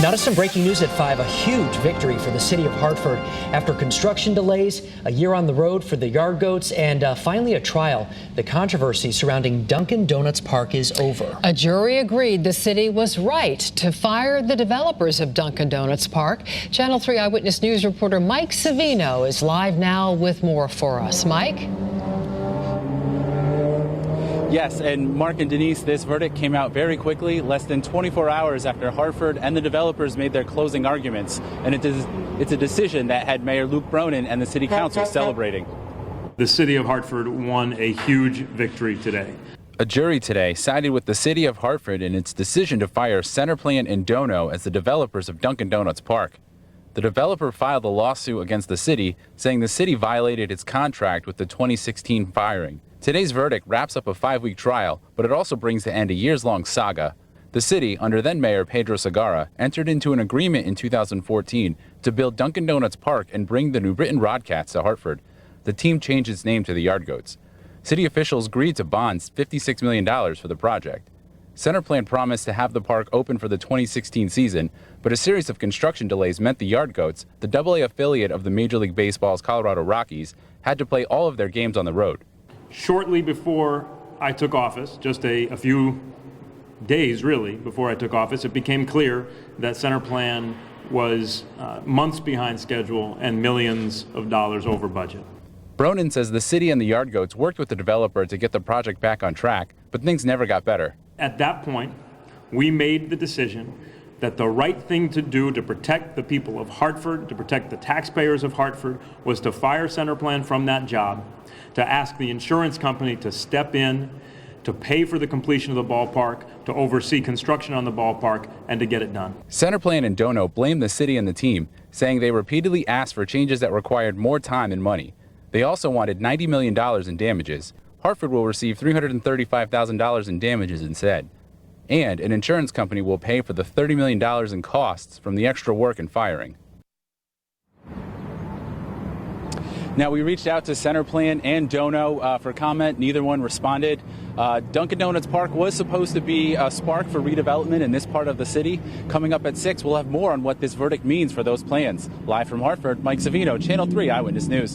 Now to some breaking news at 5. A huge victory for the city of Hartford after construction delays, a year on the road for the yard goats, and finally a trial. The controversy surrounding Dunkin Donuts Park is over. A jury agreed the city was right to fire the developers of Dunkin Donuts Park. Channel 3 Eyewitness News reporter Mike Savino is live now with more for us. Mike? Yes, and Mark and Denise, this verdict came out very quickly, less than 24 hours after Hartford and the developers made their closing arguments. And it's a decision that had Mayor Luke Bronin and the city council celebrating. The city of Hartford won a huge victory today. A jury today sided with the city of Hartford in its decision to fire Centerplan and Dono as the developers of Dunkin Donuts Park. The developer filed a lawsuit against the city, saying the city violated its contract with the 2016 firing. Today's verdict wraps up a 5-week trial, but it also brings to end a years-long saga. The city, under then-Mayor Pedro Segarra, entered into an agreement in 2014 to build Dunkin Donuts Park and bring the New Britain Rodcats to Hartford. The team changed its name to the Yard Goats. City officials agreed to bond $56 million for the project. Centerplan promised to have the park open for the 2016 season, but a series of construction delays meant the Yard Goats, the AA affiliate of the Major League Baseball's Colorado Rockies, had to play all of their games on the road. Shortly before I took office, just a few days really before I took office, it became clear that Centerplan was months behind schedule and millions of dollars over budget. Bronin says the city and the Yard Goats worked with the developer to get the project back on track, but things never got better. At that point, we made the decision that the right thing to do to protect the people of Hartford, to protect the taxpayers of Hartford, was to fire Centerplan from that job, to ask the insurance company to step in, to pay for the completion of the ballpark, to oversee construction on the ballpark, and to get it done. Centerplan and Dono blamed the city and the team, saying they repeatedly asked for changes that required more time and money. They also wanted $90 million in damages. Hartford will receive $335,000 in damages instead. And an insurance company will pay for the $30 million in costs from the extra work and firing. Now, we reached out to Centerplan and Dono for comment. Neither one responded. Dunkin Donuts Park was supposed to be a spark for redevelopment in this part of the city. Coming up at 6, we'll have more on what this verdict means for those plans. Live from Hartford, Mike Savino, Channel 3 Eyewitness News.